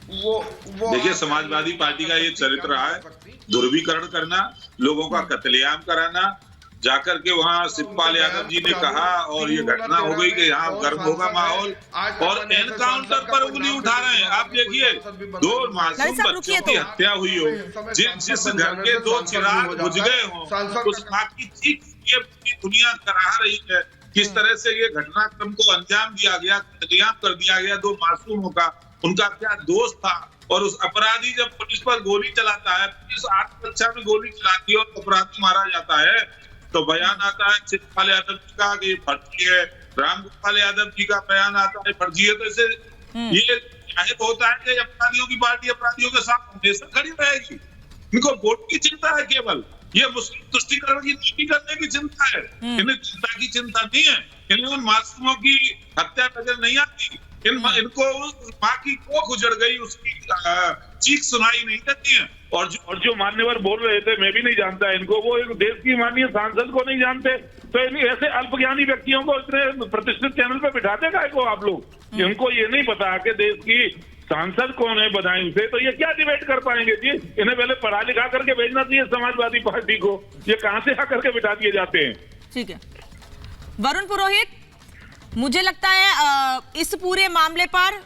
वो देखिए, समाजवादी पार्टी का ये चरित्र रहा है, ध्रुवीकरण करना, लोगों का कत्लेआम कराना। जाकर के वहां शिवपाल यादव जी ने कहा और ये घटना हो गई कि यहाँ गर्म होगा माहौल, और एनकाउंटर पर उंगली उठा रहे हैं। आप देखिए, दो ललित मासूम साहब बच्चों रुकिए की तो। हत्या हुई हो, जिस घर के 2 चिराग बुझ गए हों, उस माँ की चीख ये पूरी दुनिया कराह रही है। किस तरह से ये घटनाक्रम को अंजाम दिया गया, कत्लेआम कर दिया गया 2 मासूमों का, उनका क्या दोष था। और उस अपराधी जब पुलिस पर गोली चलाता है, पुलिस आत्मरक्षा में गोली चलाती है और अपराधी मारा जाता है, तो बयान आता है शिवपाल यादव जी का कि ये फर्जी है, रामगोपाल यादव जी का बयान आता है फर्जी है। तो इसे ये जाहिर होता है कि अपराधियों की पार्टी अपराधियों के साथ हमेशा खड़ी रहेगी। इनको वोट की चिंता है, केवल ये मुस्लिम तुष्टीकरण की नीति करने की चिंता है। इन्हें चिंता की चिंता नहीं है, इन्हें उन मासूमों की हत्या नजर नहीं आती। इनको माँ की कोख उजड़ गई, उसकी चीख सुनाई नहीं देती है। और जो मान्यवर बोल रहे थे, मैं भी नहीं जानता इनको, वो एक देश की माननीय सांसद को नहीं जानते, तो ऐसे अल्पज्ञानी व्यक्तियों को इतने प्रतिष्ठित चैनल पे बिठाते काहे को आप लोग? इनको ये नहीं पता कि देश की सांसद कौन है बदायूं से, तो ये क्या डिबेट कर पाएंगे जी? इन्हें पहले पढ़ा लिखा करके भेजना चाहिए समाजवादी पार्टी को। ये कहां से आकर के बिठा दिए जाते हैं? ठीक है वरुण पुरोहित, मुझे लगता है इस पूरे मामले पर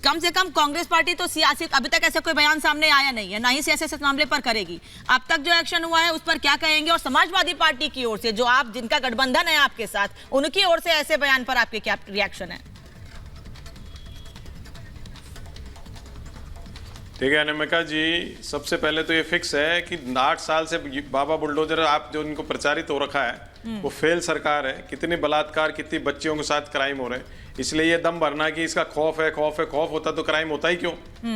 कम से कम कांग्रेस पार्टी तो सियासी अभी तक ऐसा कोई बयान सामने आया नहीं है, ना ही सियासी इस मामले पर करेगी। अब तक जो एक्शन हुआ है उस पर क्या कहेंगे? और समाजवादी पार्टी की ओर से, जो आप जिनका गठबंधन है आपके साथ, उनकी ओर से ऐसे बयान पर आपके क्या रिएक्शन है? ठीक है अनामिका जी, सबसे पहले तो ये फिक्स है कि 8 साल से बाबा बुलडोजर आप जो इनको प्रचारित हो रखा है वो फेल सरकार है। कितने बलात्कार, कितनी बच्चियों के साथ क्राइम हो रहे हैं। इसलिए ये दम भरना कि इसका खौफ है, खौफ है, खौफ होता तो क्राइम होता ही क्यों?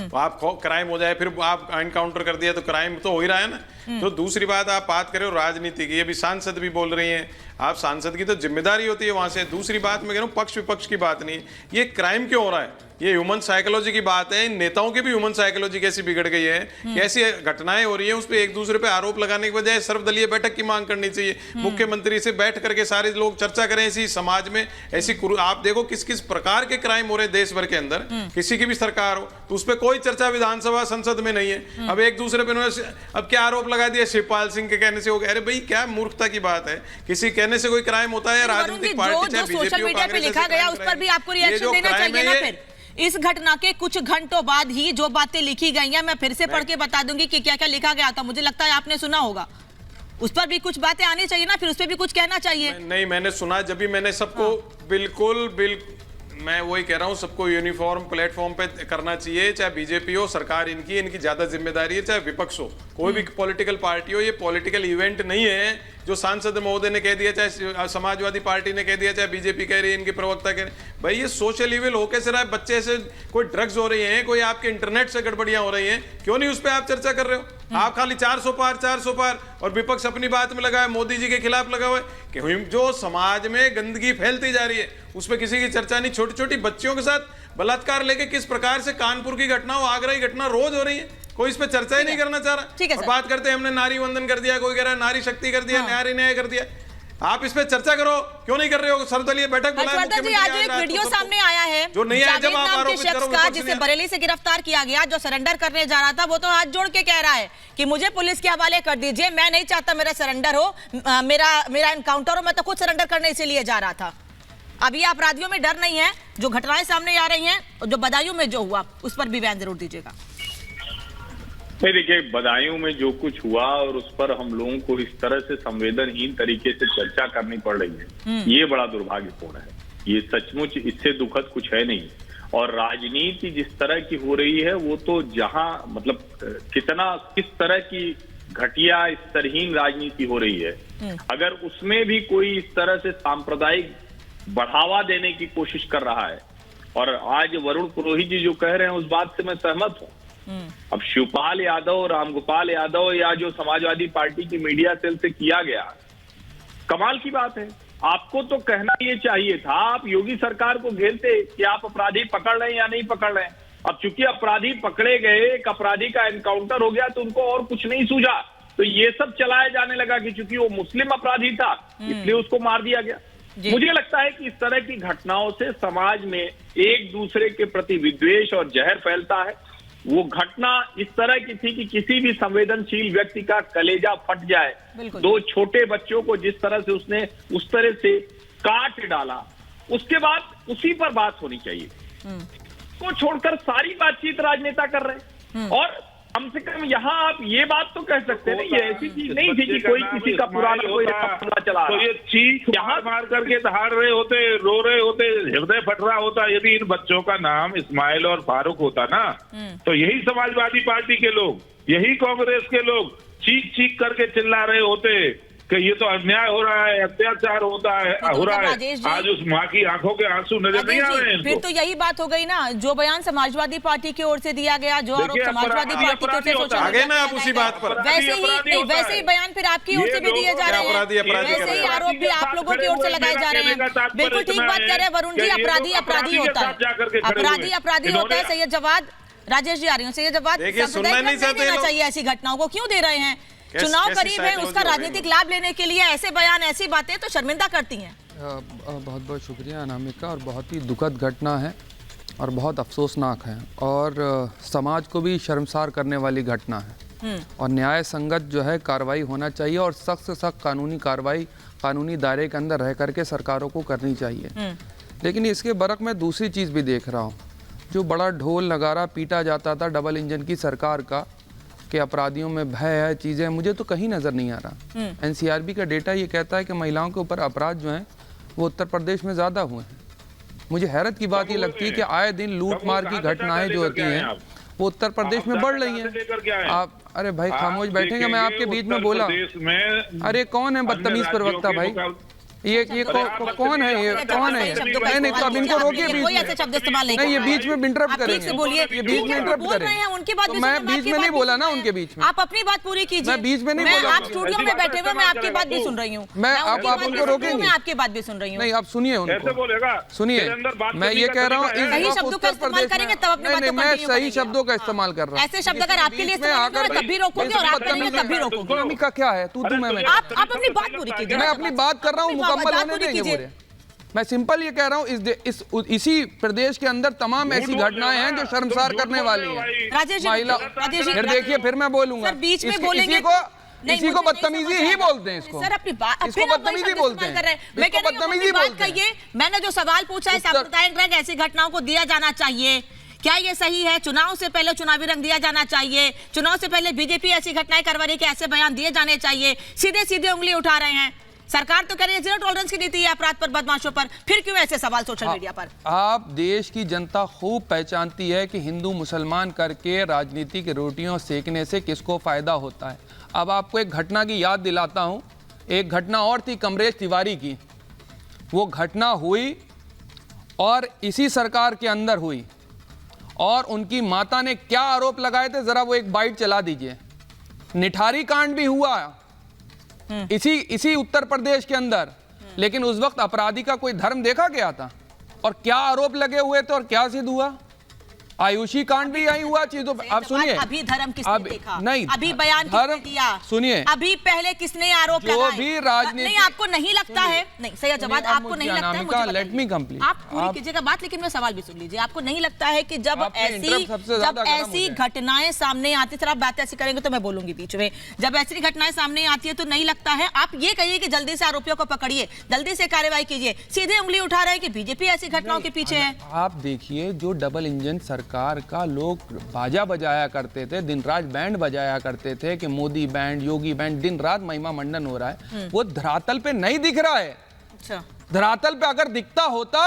तो आप क्राइम हो जाए फिर आप एनकाउंटर कर दिया तो क्राइम तो हो ही रहा है ना। तो दूसरी बात, आप बात करें राजनीति की, अभी सांसद भी बोल रही हैं, आप सांसद की तो जिम्मेदारी होती है वहां से। दूसरी बात मैं कह रहा हूँ, पक्ष विपक्ष की बात नहीं, ये क्राइम क्यों हो रहा है? ये ह्यूमन साइकोलॉजी की बात है। इन नेताओं की भी ह्यूमन साइकोलॉजी कैसी बिगड़ गई है, कैसी घटनाएं हो रही हैं, उस पर एक दूसरे पे आरोप लगाने के बजाय सर्वदलीय बैठक की मांग करनी चाहिए। मुख्यमंत्री से बैठ करके सारे लोग चर्चा करें इसी समाज में। ऐसी आप देखो किस किस प्रकार के क्राइम हो रहे हैं देश भर के अंदर, किसी की भी सरकार हो तो उस पर कोई चर्चा विधानसभा संसद में नहीं है। अब एक दूसरे पे अब क्या आरोप लगा दिया, शिवपाल सिंह के कहने से हो गया। अरे भाई क्या मूर्खता की बात है, किसी कहने से कोई क्राइम होता है? राजनीतिक पार्टी चाहे बीजेपी सोशल मीडिया पे लिखा गया उस पर भी आपको रिएक्शन देना चाहिए ना। फिर इस घटना के कुछ घंटों बाद ही जो बातें लिखी गई हैं, मैं फिर से पढ़ के बता दूंगी कि क्या क्या लिखा गया था। मुझे लगता है आपने सुना होगा, उस पर भी कुछ बातें आनी चाहिए ना, फिर उस पर भी कुछ कहना चाहिए। नहीं, मैंने सुना, जब भी मैंने सबको बिल्कुल मैं वही कह रहा हूँ, सबको यूनिफॉर्म प्लेटफॉर्म पे करना चाहिए। चाहे बीजेपी हो, सरकार इनकी ज्यादा जिम्मेदारी है, चाहे विपक्ष हो, कोई भी पॉलिटिकल पार्टी हो। ये पॉलिटिकल इवेंट नहीं है जो सांसद महोदय ने कह दिया, चाहे समाजवादी पार्टी ने कह दिया, चाहे बीजेपी कह रही है, इनके प्रवक्ता कह रहे हैं। भाई ये सोशल इविल हो कैसे रहा है? बच्चे से कोई ड्रग्स हो रही हैं, कोई आपके इंटरनेट से गड़बड़ियां हो रही हैं, क्यों नहीं उस पर आप चर्चा कर रहे हो? आप खाली 400 पार 400 पार, और विपक्ष अपनी बात में लगा है, मोदी जी के खिलाफ लगा हुआ है कि जो समाज में गंदगी फैलती जा रही है उस पर किसी की चर्चा नहीं। छोटी छोटी बच्चियों के साथ बलात्कार लेके किस प्रकार से कानपुर की घटना हो, आगरा की घटना रोज हो रही है, कोई इस पे चर्चा ही नहीं करना चाह रहा। और बात करते हैं हमने नारी वंदन कर दिया, कोई कह रहा है नारी शक्ति कर दिया, नारी न्याय कर दिया। आप इस पे चर्चा करो, क्यों नहीं कर रहे हो? सर्वदलीय बैठक बुलाएं। मुख्यमंत्री आज एक वीडियो सामने आया है जो नहीं है, जब आप आरोपित शख्स का जिसे बरेली से गिरफ्तार किया गया, जो सरेंडर करने जा रहा था, वो तो हाथ जोड़ के कह रहा है कि मुझे पुलिस के हवाले कर दीजिए, मैं नहीं चाहता मेरा सरेंडर हो, मेरा एनकाउंटर हो, मैं तो खुद सरेंडर करने इसीलिए जा रहा था। अब ये अपराधियों में डर नहीं है, जो घटनाएं सामने आ रही हैं, जो बदायूं में जो हुआ उस पर भी बयान जरूर दीजिएगा। नहीं, देखिए, बदायूं में जो कुछ हुआ और उस पर हम लोगों को इस तरह से संवेदनहीन तरीके से चर्चा करनी पड़ रही है, ये बड़ा दुर्भाग्यपूर्ण है। ये सचमुच इससे दुखद कुछ है नहीं। और राजनीति जिस तरह की हो रही है, वो तो जहां मतलब किस तरह की घटिया स्तरहीन राजनीति हो रही है, अगर उसमें भी कोई इस तरह से सांप्रदायिक बढ़ावा देने की कोशिश कर रहा है, और आज वरुण पुरोहित जी जो कह रहे हैं उस बात से मैं सहमत हूं। अब शिवपाल यादव, रामगोपाल यादव या जो समाजवादी पार्टी की मीडिया सेल से किया गया, कमाल की बात है। आपको तो कहना ये चाहिए था, आप योगी सरकार को घेरते कि आप अपराधी पकड़ रहे हैं या नहीं पकड़ रहे हैं। अब चूंकि अपराधी पकड़े गए, एक अपराधी का एनकाउंटर हो गया, तो उनको और कुछ नहीं सूझा, तो ये सब चलाया जाने लगा कि चूंकि वो मुस्लिम अपराधी था इसलिए उसको मार दिया गया। मुझे लगता है कि इस तरह की घटनाओं से समाज में एक दूसरे के प्रति विद्वेष और जहर फैलता है। वो घटना इस तरह की थी कि किसी भी संवेदनशील व्यक्ति का कलेजा फट जाए। दो छोटे बच्चों को जिस तरह से उसने उस तरह से काट डाला, उसके बाद उसी पर बात होनी चाहिए। को छोड़कर सारी बातचीत राजनेता कर रहे हैं। और कम से कम यहाँ आप ये बात तो कह सकते हैं, ये ऐसी चीज नहीं थी कि कोई किसी का पुराना कोई मामला चला तो ये चीख मार करके दहाड़ रहे होते, रो रहे होते, हृदय फट रहा होता। यदि इन बच्चों का नाम इस्माइल और फारूक होता ना, तो यही समाजवादी पार्टी के लोग, यही कांग्रेस के लोग चीख चीख करके चिल्ला रहे होते कि ये तो अन्याय हो रहा है, अत्याचार हो रहा है। आज उस माँ की आंखों के आंसू नजर नहीं आ रहे हैं। फिर तो यही बात हो गई ना, जो बयान समाजवादी पार्टी की ओर से दिया गया, जो आरोप समाजवादी पार्टी की ओर से सोचा आगे ना आप उसी बात पर, वैसे ही बयान फिर आपकी ओर से भी दिए जा रहे हैं, वैसे ही आरोप भी आप लोगों की ओर से लगाए जा रहे हैं। बिल्कुल ठीक बात कह रहे हैं वरुण जी, अपराधी अपराधी होता है, अपराधी होता है। सैयद जवाद, राजेश जी आ रही हूँ। सैयद जवाद, देना चाहिए ऐसी घटनाओं को, क्यों दे रहे हैं? चुनाव करीब है, उसका राजनीतिक लाभ लेने के लिए ऐसे बयान, ऐसी बातें तो शर्मिंदा करती हैं। बहुत बहुत शुक्रिया अनामिका, और बहुत ही दुखद घटना है और बहुत अफसोसनाक है, और समाज को भी शर्मसार करने वाली घटना है। और न्याय संगत जो है कार्रवाई होना चाहिए, और सख्त से सख्त कानूनी कार्रवाई कानूनी दायरे के अंदर रह करके सरकारों को करनी चाहिए। लेकिन इसके बरक में दूसरी चीज़ भी देख रहा हूँ, जो बड़ा ढोल नगारा पीटा जाता था डबल इंजन की सरकार का कि अपराधियों में भय है, चीज़ें, मुझे तो कहीं नज़र नहीं आ रहा। एनसीआरबी का डेटा ये कहता है कि महिलाओं के ऊपर अपराध जो हैं वो उत्तर प्रदेश में ज़्यादा हुए हैं। मुझे हैरत की बात ये लगती है कि आए दिन लूट मार की घटनाएं जो होती हैं वो उत्तर प्रदेश में बढ़ रही हैं। आप अरे भाई खामोश बैठेंगे, मैं आपके बीच में बोला। अरे कौन है बदतमीज प्रवक्ता भाई? ये कौन है? ये कौन है? नहीं तो अब इनको रोकिए, कोई ऐसे शब्द इस्तेमाल नहीं, ये बीच में इंटरप्ट करेंगे। ये बीच में इंटरप्ट करेंगे, उनकी बात मैं बीच में नहीं बोला ना, उनके बीच में। आप अपनी बात पूरी कीजिए। मैं बीच में नहीं बोला। आप स्टूडियो में बैठे हुए, मैं आपकी बात भी सुन रही हूँ। मैं आप उनको रोकेंगे? मैं आपकी बात भी सुन रही हूँ। नहीं, आप सुनिए उनको, सुनिए। मैं ये कह रहा हूँ सही शब्दों का इस्तेमाल करेंगे तब अपनी बात को मैं सही शब्दों का इस्तेमाल कर रहा हूँ। ऐसे शब्द अगर आपके लिए तब भी रोकोगे और आप करेंगे तब भी रोकोगे। का क्या है? तू मैं आप अपनी बात पूरी कीजिए। मैं अपनी बात कर रहा हूँ, मुकम्मल होने देंगे। मैं सिंपल ये कह रहा हूँ, इसी प्रदेश के अंदर तमाम ऐसी घटनाएं हैं जो शर्मसार करने वाली हैं। राजेश जी, फिर देखिए, फिर मैं बोलूंगा। बीच में बोलेंगे इसी को बदतमीजी ही बोलते हैं। इसको सर अपनी बात, इसको बदतमीजी बोलते हैं। मैं कह रही हूं बात कहिए। मैंने जो सवाल पूछा है, सांप्रदायिक रंग ऐसी घटनाओं को दिया जाना चाहिए, क्या ये सही है? चुनाव से पहले चुनावी रंग दिया जाना चाहिए? चुनाव से पहले बीजेपी ऐसी घटनाएं करवा रही है कि ऐसे बयान दिए जाने चाहिए? सीधे सीधे उंगली उठा रहे हैं। सरकार तो कह रही है जीरो टॉलरेंस की नीति है अपराध पर, बदमाशों पर, फिर क्यों ऐसे सवाल सोशल मीडिया पर? आप देश की जनता खूब पहचानती है कि हिंदू मुसलमान करके राजनीति की रोटियों सेकने से किसको फायदा होता है। अब आपको एक घटना की याद दिलाता हूं। एक घटना और थी कमरेश तिवारी की। वो घटना हुई और इसी सरकार के अंदर हुई, और उनकी माता ने क्या आरोप लगाए थे, जरा वो एक बाइट चला दीजिए। निठारी कांड भी हुआ इसी उत्तर प्रदेश के अंदर, लेकिन उस वक्त अपराधी का कोई धर्म देखा गया था, और क्या आरोप लगे हुए थे और क्या सिद्ध हुआ? आयुषी कांड भी यही हुआ चीजों पर। आप सुनिए, अभी धर्म किसने देखा? नहीं, अभी बयान किसने दिया? सुनिए, अभी पहले किसने आरोप लगाए? जो भी राजनीति, नहीं आपको नहीं लगता है? नहीं सैयद जवाद, आपको नहीं लगता है? मुझे लेट मी कंप्लीट, आप पूरी कीजिएगा बात, लेकिन मैं सवाल भी सुन लीजिए। आपको नहीं लगता है कि जब ऐसी घटनाएं सामने आती, सर आप बात ऐसी करेंगे तो मैं बोलूंगी बीच में, जब ऐसी घटनाएं सामने आती है तो नहीं लगता है, आप ये कहिए कि जल्दी से आरोपियों को पकड़िए, जल्दी से कार्रवाई कीजिए, सीधे उंगली उठा रहे हैं कि बीजेपी ऐसी घटनाओं के पीछे है? आप देखिए, जो डबल इंजन सरकार का लोग बाजा बजाया करते थे, दिन रात बैंड बजाया करते थे कि मोदी बैंड, योगी बैंड, दिन रात महिमा मंडन हो रहा है, वो धरातल पे नहीं दिख रहा है। अच्छा, धरातल पे अगर दिखता होता,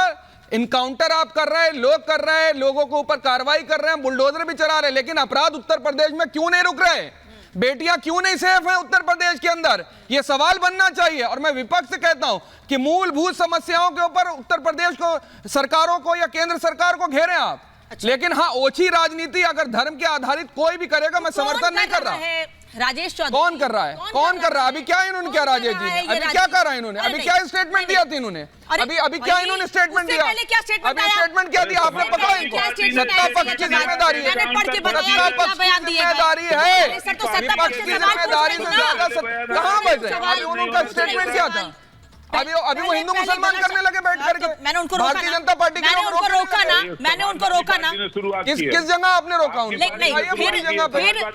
इनकाउंटर आप कर रहे हैं, लोग कर रहे हैं, लोगों के ऊपर कार्रवाई कर रहे हैं, बुलडोजर भी चला रहे हैं, लेकिन अपराध उत्तर प्रदेश में क्यों नहीं रुक रहे? बेटियां क्यों नहीं सेफ हैं उत्तर प्रदेश के अंदर? यह सवाल बनना चाहिए। और मैं विपक्ष से कहता हूं कि मूलभूत समस्याओं के ऊपर उत्तर प्रदेश को, सरकारों को या केंद्र सरकार को घेरें आप। अच्छा। लेकिन हाँ, ओछी राजनीति अगर धर्म के आधारित कोई भी करेगा, मैं समर्थन नहीं कर रहा। राजेश चौधरी कौन कर रहा है? कौन कर रहा है? अभी क्या इन्होंने क्या, राजेश जी अभी क्या करा इन्होंने? अभी क्या स्टेटमेंट दिया था इन्होंने? अभी क्या इन्होंने स्टेटमेंट दिया? अभी स्टेटमेंट क्या दिया आपने? पकड़ा इनको। सत्ता पक्ष की जिम्मेदारी है, सत्ता पक्ष की जिम्मेदारी है, विपक्ष की जिम्मेदारी से ज्यादा कहां बचे? अभी उनका स्टेटमेंट क्या था? अभी वो हिंदू मुसलमान करने लगे बैठ करके। मैंने उनको रोका भारतीय जनता पार्टी के मैंने उनको रोका ना किस जगह आपने रोका उन्हें? नहीं,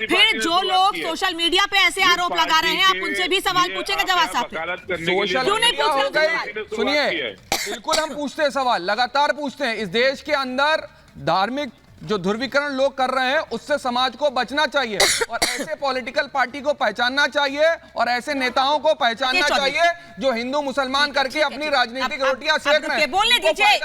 फिर जो लोग सोशल मीडिया पे ऐसे आरोप लगा रहे हैं, आप उनसे भी सवाल पूछेंगे जवाब साहब, क्यों नहीं पूछ रहे? सुनिए, बिल्कुल हम पूछते हैं सवाल, लगातार पूछते हैं। इस देश के अंदर धार्मिक जो ध्रुवीकरण लोग कर रहे हैं उससे समाज को बचना चाहिए और ऐसे पॉलिटिकल पार्टी को पहचानना चाहिए और ऐसे नेताओं को पहचानना चाहिए जो हिंदू मुसलमान करके अपनी राजनीतिक रोटियां सेक रहे हैं। बोलने दीजिए।